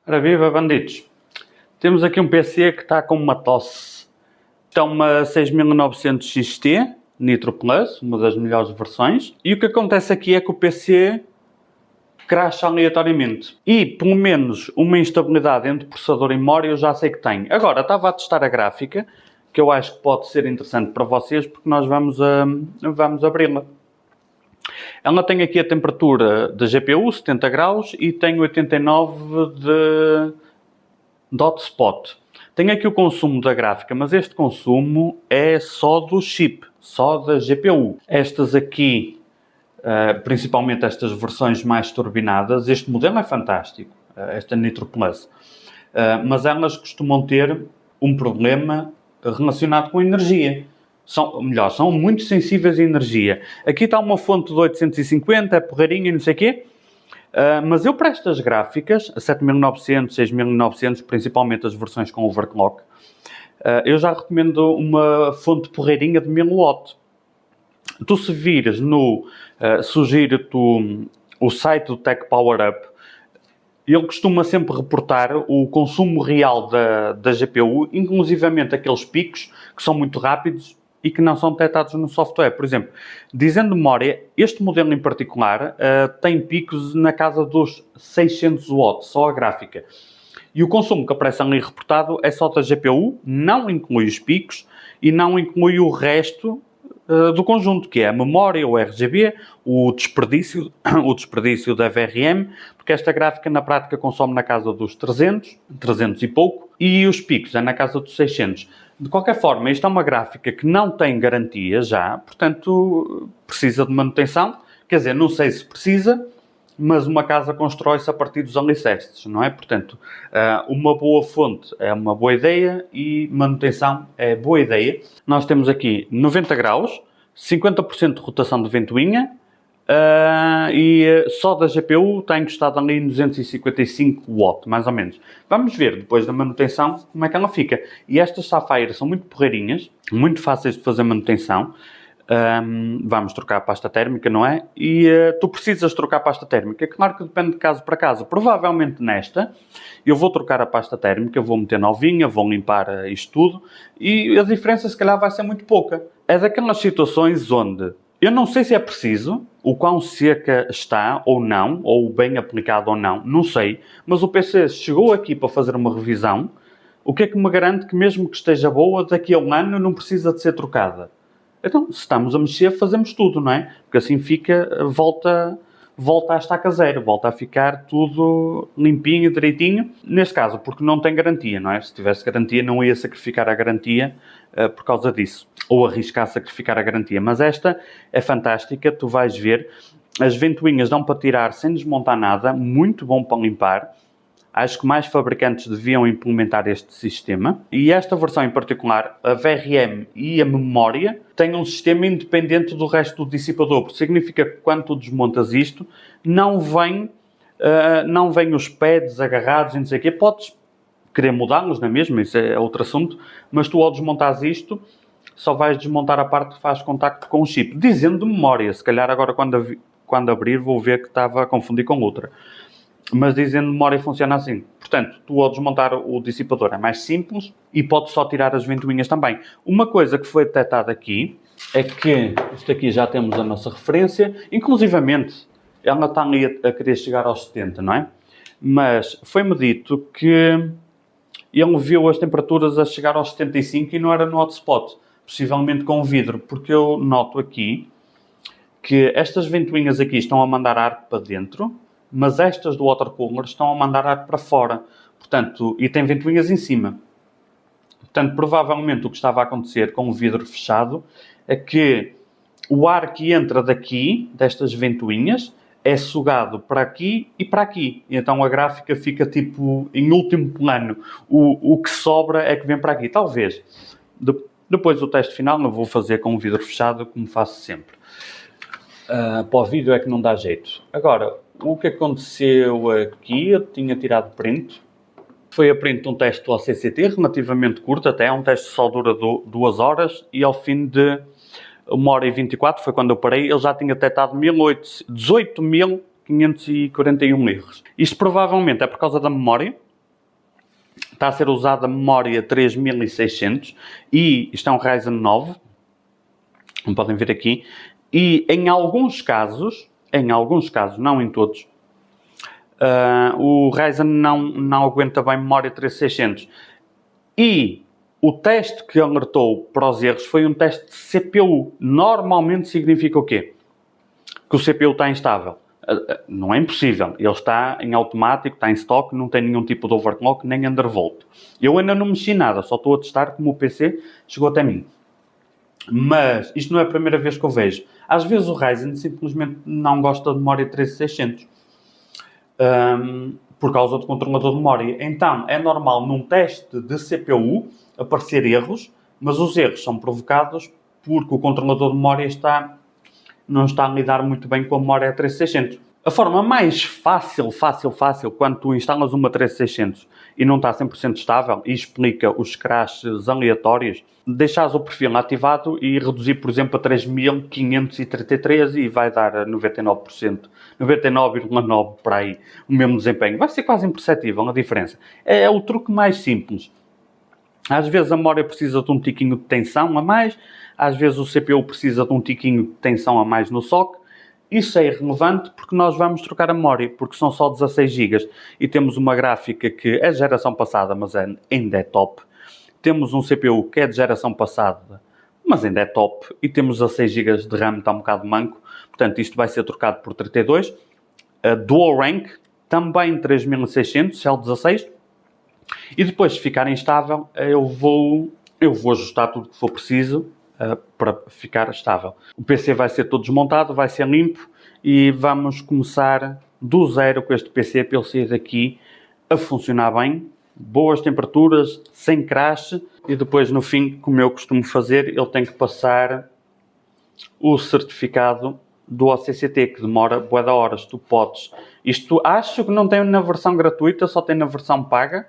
Ora viva, bandidos! Temos aqui um PC que está com uma tosse. Isto é uma 6900 XT Nitro Plus, uma das melhores versões. E o que acontece aqui é que o PC crasha aleatoriamente. E, pelo menos, uma instabilidade entre processador e memória eu já sei que tem. Agora, estava a testar a gráfica, que eu acho que pode ser interessante para vocês, porque nós vamos abri-la. Ela tem aqui a temperatura da GPU, 70 graus, e tem 89 de hotspot. Tem aqui o consumo da gráfica, mas este consumo é só do chip, só da GPU. Estas aqui, principalmente estas versões mais turbinadas, este modelo é fantástico, esta Nitro Plus. Mas elas costumam ter um problema relacionado com a energia. São muito sensíveis à energia. Aqui está uma fonte de 850, é porreirinha e não sei o quê. Mas eu para estas gráficas, a 7900, 6900, principalmente as versões com overclock, eu já recomendo uma fonte porreirinha de 1000 W. Tu se vires sugiro-te o site do Tech Power Up, ele costuma sempre reportar o consumo real da GPU, inclusivamente aqueles picos que são muito rápidos e que não são detectados no software. Por exemplo, dizendo memória, este modelo em particular tem picos na casa dos 600 watts, só a gráfica. E o consumo que aparece ali reportado é só da GPU, não inclui os picos e não inclui o resto do conjunto, que é a memória, o RGB, o desperdício da VRM, porque esta gráfica na prática consome na casa dos 300 e pouco, e os picos é na casa dos 600. De qualquer forma, isto é uma gráfica que não tem garantia já, portanto precisa de manutenção. Quer dizer, não sei se precisa, mas uma casa constrói-se a partir dos alicerces, não é? Portanto, uma boa fonte é uma boa ideia e manutenção é boa ideia. Nós temos aqui 90 graus, 50% de rotação de ventoinha e só da GPU está encostado ali em 255 watts, mais ou menos. Vamos ver, depois da manutenção, como é que ela fica. E estas Sapphire são muito porreirinhas, muito fáceis de fazer manutenção. Vamos trocar a pasta térmica, não é? E tu precisas trocar a pasta térmica. Claro que depende de caso para caso. Provavelmente nesta, eu vou trocar a pasta térmica, vou meter novinha, vou limpar isto tudo e a diferença se calhar vai ser muito pouca. É daquelas situações onde eu não sei se é preciso, o quão seca está ou não, ou bem aplicado ou não, não sei, mas o PC chegou aqui para fazer uma revisão. O que é que me garante que mesmo que esteja boa, daqui a um ano não precisa de ser trocada? Então, se estamos a mexer, fazemos tudo, não é? Porque assim volta a estaca zero, volta a ficar tudo limpinho, direitinho. Neste caso, porque não tem garantia, não é? Se tivesse garantia, não ia sacrificar a garantia por causa disso. Ou arriscar sacrificar a garantia. Mas esta é fantástica, tu vais ver. As ventoinhas dão para tirar sem desmontar nada, muito bom para limpar. Acho que mais fabricantes deviam implementar este sistema. E esta versão em particular, a VRM e a memória, têm um sistema independente do resto do dissipador. Porque significa que quando tu desmontas isto, não vem os pads agarrados e não sei o quê. Podes querer mudá-los, não é mesmo? Isso é outro assunto. Mas tu ao desmontares isto, só vais desmontar a parte que faz contacto com o chip. Dizendo de memória. Se calhar agora quando abrir vou ver que estava a confundir com outra. Mas dizendo memória funciona assim. Portanto, tu ao desmontar o dissipador é mais simples e podes só tirar as ventoinhas também. Uma coisa que foi detectada aqui é que, isto aqui já temos a nossa referência, inclusivamente ela está ali a querer chegar aos 70, não é? Mas foi-me dito que ele viu as temperaturas a chegar aos 75 e não era no hotspot, possivelmente com vidro, porque eu noto aqui que estas ventoinhas aqui estão a mandar ar para dentro, mas estas do water cooler estão a mandar ar para fora. Portanto, e tem ventoinhas em cima. Portanto, provavelmente o que estava a acontecer com o vidro fechado é que o ar que entra daqui, destas ventoinhas, é sugado para aqui e para aqui. E então a gráfica fica tipo em último plano. O que sobra é que vem para aqui. Talvez. Depois do teste final eu vou fazer com o vidro fechado, como faço sempre. Para o vídeo é que não dá jeito. Agora, o que aconteceu aqui, eu tinha tirado print, foi a print de um teste do OCCT, relativamente curto até, um teste só dura 2 horas, e ao fim de 1h24, foi quando eu parei, ele já tinha detectado 18.541 erros. Isto provavelmente é por causa da memória, está a ser usada a memória 3600 e isto é um Ryzen 9, como podem ver aqui, e em alguns casos, não em todos, o Ryzen não aguenta bem memória 3600. E o teste que alertou para os erros foi um teste de CPU. Normalmente significa o quê? Que o CPU está instável. Não é impossível. Ele está em automático, está em stock, não tem nenhum tipo de overclock, nem undervolt. Eu ainda não mexi nada, só estou a testar como o PC chegou até mim. Mas isto não é a primeira vez que eu vejo. Às vezes o Ryzen simplesmente não gosta de memória 3600. Por causa do controlador de memória. Então, é normal num teste de CPU aparecer erros, mas os erros são provocados porque o controlador de memória não está a lidar muito bem com a memória 3600. A forma mais fácil, quando tu instalas uma 3600 e não está 100% estável e explica os crashes aleatórios, deixares o perfil ativado e reduzir, por exemplo, a 3533 e vai dar 99%, 99,9% para aí, o mesmo desempenho. Vai ser quase imperceptível a diferença. É o truque mais simples. Às vezes a memória precisa de um tiquinho de tensão a mais, às vezes o CPU precisa de um tiquinho de tensão a mais no SOC. Isso é irrelevante porque nós vamos trocar a memória, porque são só 16 GB e temos uma gráfica que é de geração passada, mas ainda é top. Temos um CPU que é de geração passada, mas ainda é top. E temos 16 GB de RAM, está um bocado manco. Portanto, isto vai ser trocado por 32. Dual Rank, também 3600, Cell 16. E depois, se ficar instável, eu vou ajustar tudo o que for preciso para ficar estável. O PC vai ser todo desmontado, vai ser limpo e vamos começar do zero com este PC para ele sair daqui a funcionar bem. Boas temperaturas, sem crash e depois no fim, como eu costumo fazer, ele tem que passar o certificado do OCCT, que demora bué de horas. Tu podes... Isto acho que não tem na versão gratuita, só tem na versão paga.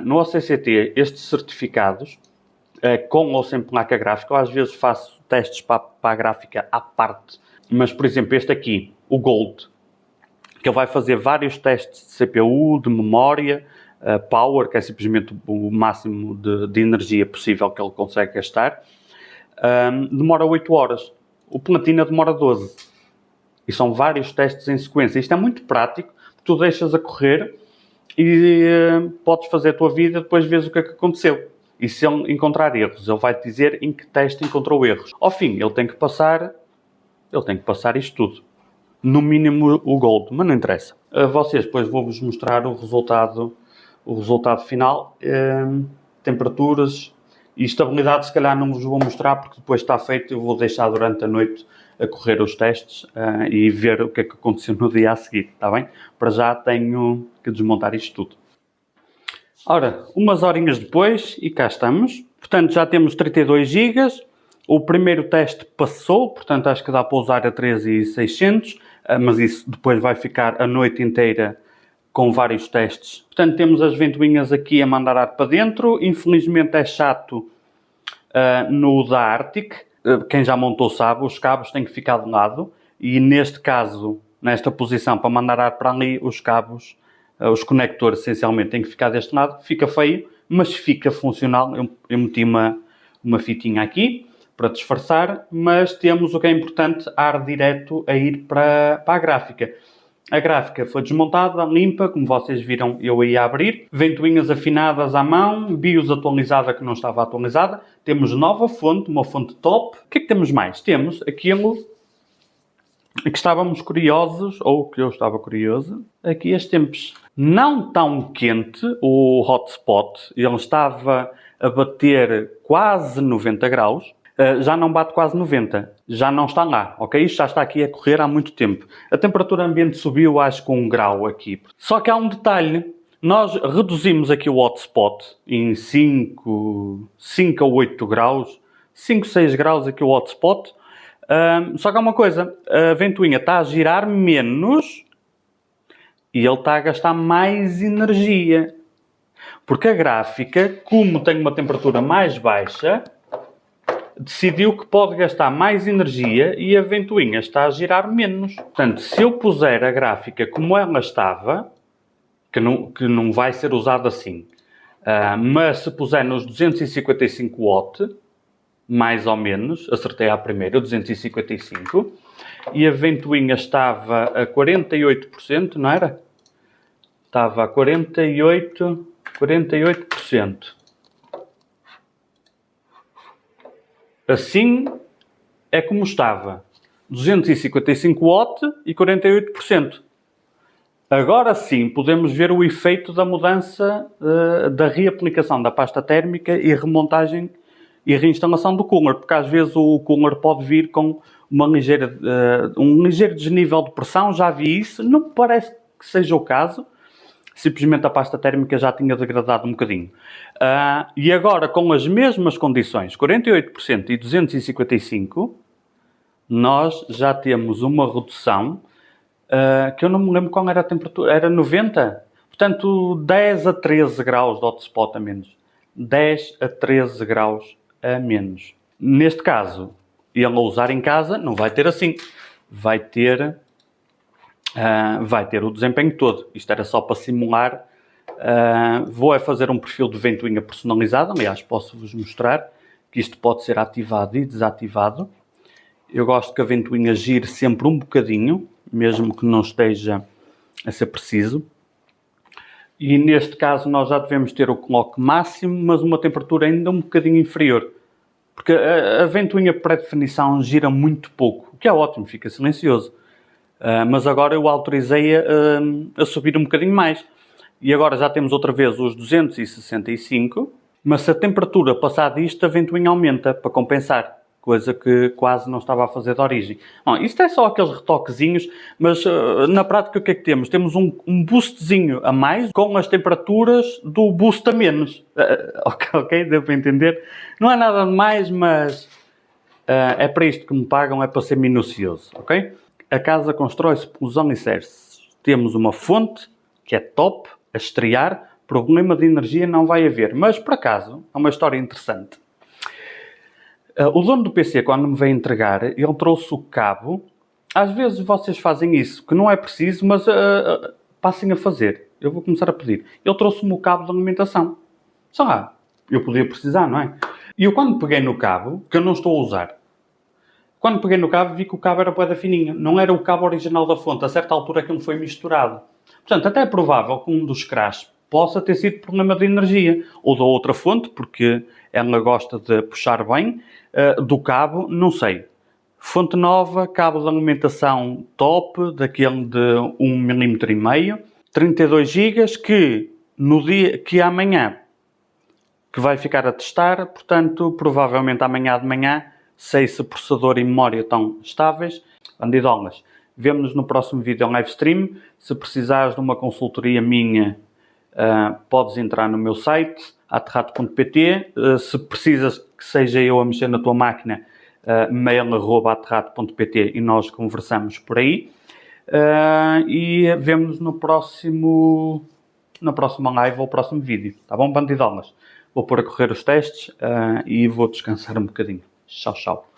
No OCCT, estes certificados, com ou sem placa gráfica, eu às vezes faço testes para a gráfica à parte, mas por exemplo este aqui, o Gold, que ele vai fazer vários testes de CPU, de memória, Power, que é simplesmente o máximo de energia possível que ele consegue gastar, demora 8 horas. O Platina demora 12. E são vários testes em sequência. Isto é muito prático, tu deixas a correr e podes fazer a tua vida, depois vês o que é que aconteceu. E se ele encontrar erros, ele vai-te dizer em que teste encontrou erros. Ao fim, ele tem que passar isto tudo. No mínimo o Gold, mas não interessa. Vocês, depois vou-vos mostrar o resultado final. Temperaturas e estabilidade, se calhar não vos vou mostrar, porque depois está feito, eu vou deixar durante a noite a correr os testes e ver o que é que aconteceu no dia a seguir, está bem? Para já tenho que desmontar isto tudo. Ora, umas horinhas depois e cá estamos. Portanto, já temos 32 GB. O primeiro teste passou, portanto acho que dá para usar a 3600, mas isso depois vai ficar a noite inteira com vários testes. Portanto, temos as ventoinhas aqui a mandar ar para dentro. Infelizmente é chato no da Arctic. Quem já montou sabe, os cabos têm que ficar de lado. E neste caso, nesta posição, para mandar ar para ali, os cabos, os conectores essencialmente têm que ficar deste lado. Fica feio, mas fica funcional. Eu meti uma fitinha aqui para disfarçar, mas temos o que é importante, ar direto a ir para a gráfica. A gráfica foi desmontada, limpa, como vocês viram eu ia abrir. Ventoinhas afinadas à mão, BIOS atualizada que não estava atualizada. Temos nova fonte, uma fonte top. O que é que temos mais? Temos aquilo que estávamos curiosos, ou que eu estava curioso, aqui as tempos. Não tão quente o hotspot, ele estava a bater quase 90 graus. Já não bate quase 90, já não está lá, ok? Isto já está aqui a correr há muito tempo. A temperatura ambiente subiu, acho que 1 grau aqui. Só que há um detalhe, nós reduzimos aqui o hotspot em 5 a 8 graus, 5, 6 graus aqui o hotspot. Só que há uma coisa, a ventoinha está a girar menos e ele está a gastar mais energia. Porque a gráfica, como tem uma temperatura mais baixa, decidiu que pode gastar mais energia e a ventoinha está a girar menos. Portanto, se eu puser a gráfica como ela estava, que não vai ser usada assim, Mas se puser nos 255 watt, mais ou menos, acertei à primeira, 255, e a ventoinha estava a 48%, não era? Estava a 48%. Assim é como estava. 255 watt e 48%. Agora sim podemos ver o efeito da mudança da reaplicação da pasta térmica e remontagem e reinstalação do cooler, porque às vezes o cooler pode vir com um ligeiro desnível de pressão, já vi isso, não me parece que seja o caso, simplesmente a pasta térmica já tinha degradado um bocadinho. E agora, com as mesmas condições, 48% e 255%, nós já temos uma redução que eu não me lembro qual era a temperatura, era 90%. Portanto, 10 a 13 graus de hotspot a menos. 10 a 13 graus a menos. Neste caso, ele a usar em casa não vai ter assim. Vai ter o desempenho todo. Isto era só para simular. Vou fazer um perfil de ventoinha personalizado. Aliás, posso-vos mostrar que isto pode ser ativado e desativado. Eu gosto que a ventoinha gire sempre um bocadinho, mesmo que não esteja a ser preciso. E neste caso nós já devemos ter o clock máximo, mas uma temperatura ainda um bocadinho inferior. Porque a ventoinha pré-definição gira muito pouco, o que é ótimo, fica silencioso. Mas agora eu autorizei a subir um bocadinho mais. E agora já temos outra vez os 265, mas se a temperatura passar disto, a ventoinha aumenta para compensar. Coisa que quase não estava a fazer de origem. Bom, isto é só aqueles retoquezinhos, mas na prática o que é que temos? Temos um boostzinho a mais com as temperaturas do boost a menos. Ok, deu para entender? Não é nada de mais, mas é para isto que me pagam, é para ser minucioso, ok? A casa constrói-se pelos alicerces. Temos uma fonte, que é top, a estrear, problema de energia não vai haver. Mas, por acaso, é uma história interessante. O dono do PC, quando me veio entregar, ele trouxe o cabo. Às vezes vocês fazem isso, que não é preciso, mas passem a fazer. Eu vou começar a pedir. Ele trouxe-me o cabo de alimentação. Só lá, eu podia precisar, não é? E eu quando peguei no cabo, que eu não estou a usar, quando peguei no cabo vi que o cabo era bué da fininho. Não era o cabo original da fonte. A certa altura aquilo foi misturado. Portanto, até é provável que um dos crash possa ter sido problema de energia. Ou da outra fonte, porque ela gosta de puxar bem. Do cabo, não sei. Fonte nova, cabo de alimentação top, daquele de 1,5 mm, 32 GB, que no dia que amanhã que vai ficar a testar, portanto, provavelmente amanhã de manhã, sei se processador e memória estão estáveis. Bandidolas, vemo-nos no próximo vídeo em live stream. Se precisares de uma consultoria minha, podes entrar no meu site, aterrato.pt. Se precisas que seja eu a mexer na tua máquina, mail@aterrato.pt e nós conversamos por aí. E vemo-nos na próxima live ou próximo vídeo. Tá bom, bandidolas? Vou pôr a correr os testes e vou descansar um bocadinho. Tchau, tchau.